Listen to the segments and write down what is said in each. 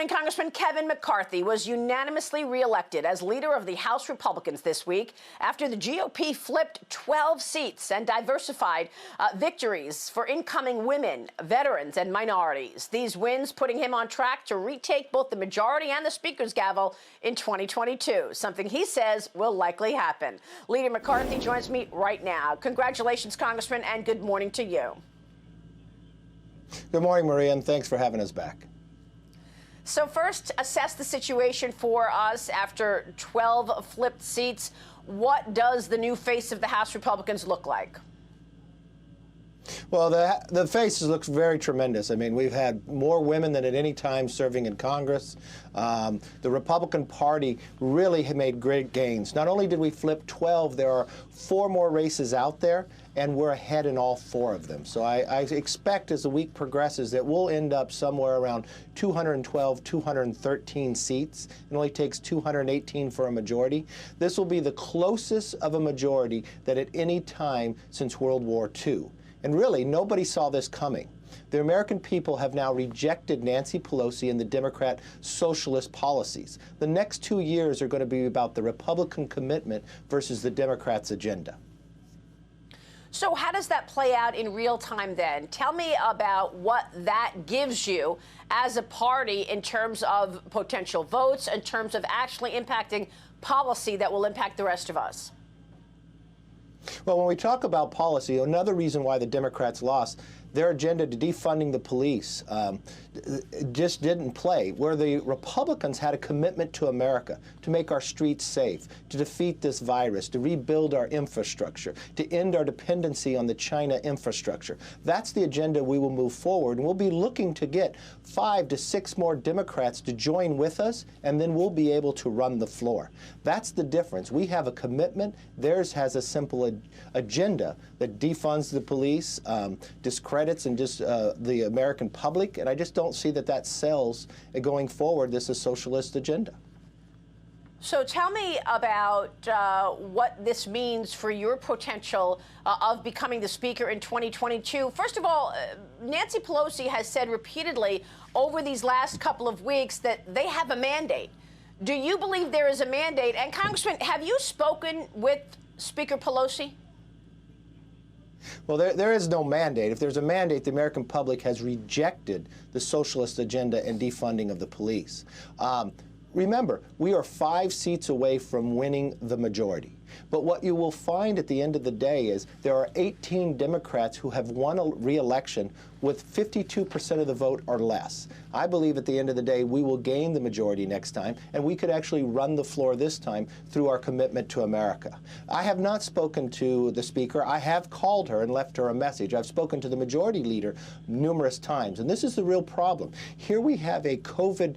morning. Congressman Kevin McCarthy was unanimously reelected as leader of the House Republicans this week after the GOP flipped 12 seats and diversified victories for incoming women, veterans, and minorities. These wins putting him on track to retake both the majority and the Speaker's gavel in 2022, something he says will likely happen. Leader McCarthy joins me right now. Congratulations, Congressman, and good morning to you. Good morning, Maria, and thanks for having us back. So first, assess the situation for us after 12 flipped seats. What does the new face of the House Republicans look like? Well, the face looks very tremendous. I mean, we've had more women than at any time serving in Congress. The Republican Party really have made great gains. Not only did we flip 12, there are 4 more races out there, and we're ahead in all 4 of them. So I expect as the week progresses that we'll end up somewhere around 212, 213 seats. It only takes 218 for a majority. This will be the closest of a majority that at any time since World War II. And really, nobody saw this coming. The American people have now rejected Nancy Pelosi and the Democrat socialist policies. The next 2 years are going to be about the Republican commitment versus the Democrats' agenda. So how does that play out in real time then? Tell me about what that gives you as a party in terms of potential votes, in terms of actually impacting policy that will impact the rest of us. Well, when we talk about policy, another reason why the Democrats lost, their agenda to defunding the police just didn't play, where the Republicans had a commitment to America, to make our streets safe, to defeat this virus, to rebuild our infrastructure, to end our dependency on the China infrastructure. That's the agenda we will move forward, and we'll be looking to get 5 to 6 more Democrats to join with us, and then we'll be able to run the floor. That's the difference. We have a commitment. Theirs has a simple agenda that defunds the police, discredits and just the American public, and I just don't see that that sells going forward. This is a socialist agenda. So tell me about what this means for your potential of becoming the Speaker in 2022. First of all, Nancy Pelosi has said repeatedly over these last couple of weeks that they have a mandate. Do you believe there is a mandate? And Congressman, have you spoken with Speaker Pelosi? Well, there is no mandate. If there's a mandate, the American public has rejected the socialist agenda and defunding of the police. Remember, we are 5 seats away from winning the majority. But what you will find at the end of the day is there are 18 Democrats who have won a re-election with 52% of the vote or less. I believe at the end of the day we will gain the majority next time, and we could actually run the floor this time through our commitment to America. I have not spoken to the Speaker. I have called her and left her a message. I've spoken to the Majority Leader numerous times, and this is the real problem. Here we have a COVID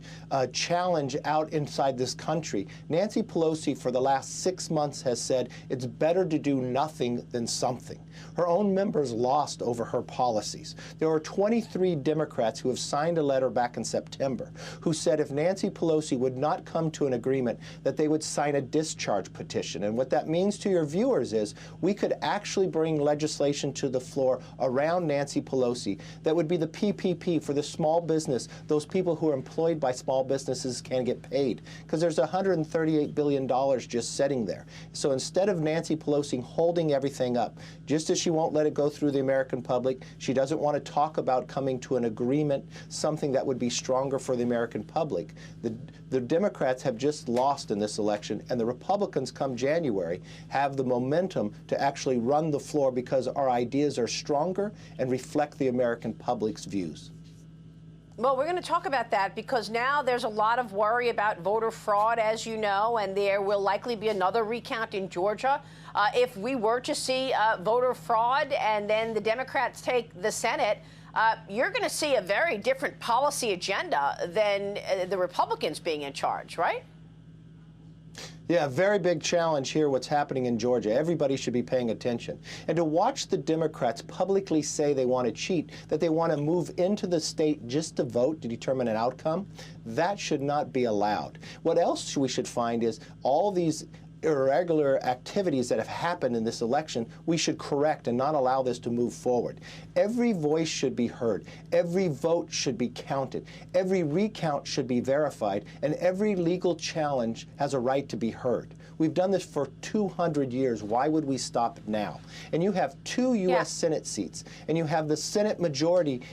challenge out inside this country. Nancy Pelosi for the last 6 months has said it's better to do nothing than something. Her own members lost over her policies. There are 23 Democrats who have signed a letter back in September who said if Nancy Pelosi would not come to an agreement that they would sign a discharge petition. And what that means to your viewers is we could actually bring legislation to the floor around Nancy Pelosi that would be the PPP for the small business. Those people who are employed by small businesses can get paid because there's $138 billion just sitting there. So instead of Nancy Pelosi holding everything up, just as she won't let it go through the American public, she doesn't want to talk about coming to an agreement, something that would be stronger for the American public. The Democrats have just lost in this election, and the Republicans come January have the momentum to actually run the floor because our ideas are stronger and reflect the American public's views. Well, we're going to talk about that because now there's a lot of worry about voter fraud, as you know, and there will likely be another recount in Georgia. If we were to see voter fraud and then the Democrats take the Senate, you're going to see a very different policy agenda than the Republicans being in charge, right? Yeah, very big challenge here, what's happening in Georgia. Everybody should be paying attention. And to watch the Democrats publicly say they want to cheat, that they want to move into the state just to vote to determine an outcome, that should not be allowed. What else we should find is all these irregular activities that have happened in this election, we should correct and not allow this to move forward. Every voice should be heard. Every vote should be counted. Every recount should be verified. And every legal challenge has a right to be heard. We've done this for 200 years. Why would we stop now? And you have 2 U.S. Senate seats, and you have the Senate majority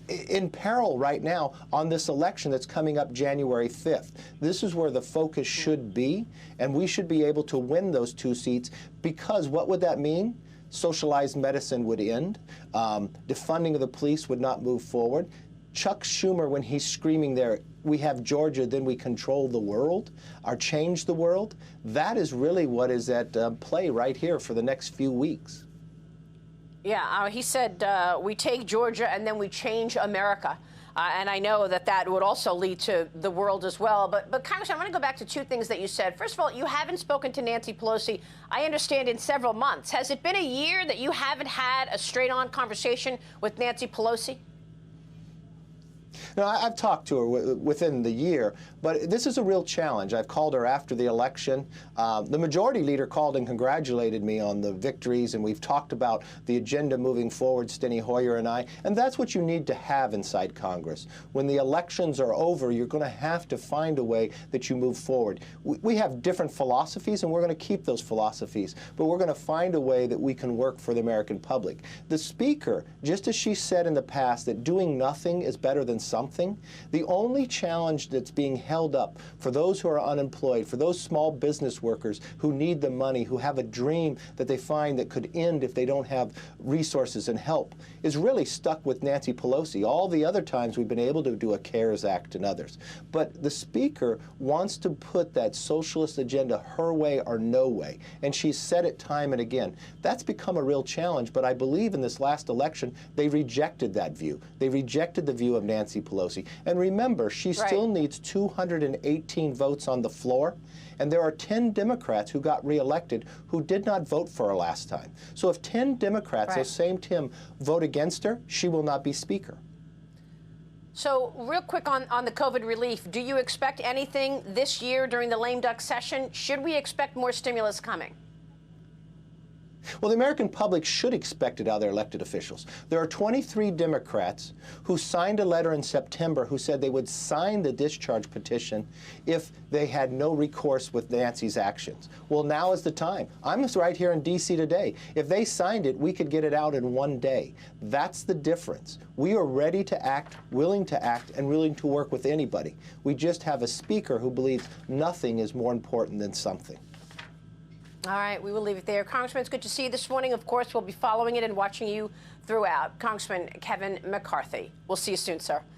in peril right now on this election that's coming up January 5th. This is where the focus should be, and we should be able to win those 2 seats, because what would that mean? Socialized medicine would end. Defunding of the police would not move forward. Chuck Schumer, when he's screaming there, we have Georgia, then we control the world, or change the world, that is really what is at play right here for the next few weeks. Yeah, he said we take Georgia and then we change America. And I know that that would also lead to the world as well. But Congressman, I want to go back to 2 things that you said. First of all, you haven't spoken to Nancy Pelosi, I understand, in several months. Has it been a year that you haven't had a straight-on conversation with Nancy Pelosi? No, I've talked to her within the year, but this is a real challenge. I've called her after the election. The majority leader called and congratulated me on the victories, and we've talked about the agenda moving forward, Steny Hoyer and I, and that's what you need to have inside Congress. When the elections are over, you're going to have to find a way that you move forward. We have different philosophies, and we're going to keep those philosophies, but we're going to find a way that we can work for the American public. The Speaker, just as she said in the past that doing nothing is better than something, the only challenge that's being held up for those who are unemployed, for those small business workers who need the money, who have a dream that they find that could end if they don't have resources and help, is really stuck with Nancy Pelosi. All the other times we've been able to do a CARES Act and others. But the Speaker wants to put that socialist agenda her way or no way, and she's said it time and again. That's become a real challenge, but I believe in this last election they rejected that view. They rejected the view of Nancy Pelosi. And remember, she still needs 218 votes on the floor, and there are 10 Democrats who got reelected who did not vote for her last time. So if 10 Democrats, those same 10, vote against her, she will not be Speaker. So real quick on the COVID relief, do you expect anything this year during the lame duck session? Should we expect more stimulus coming? Well, the American public should expect it out of their elected officials. There are 23 Democrats who signed a letter in September who said they would sign the discharge petition if they had no recourse with Nancy's actions. Well, now is the time. I'm right here in D.C. today. If they signed it, we could get it out in 1 day. That's the difference. We are ready to act, willing to act, and willing to work with anybody. We just have a Speaker who believes nothing is more important than something. All right, we will leave it there. Congressman, it's good to see you this morning. Of course, we'll be following it and watching you throughout. Congressman Kevin McCarthy. We'll see you soon, sir.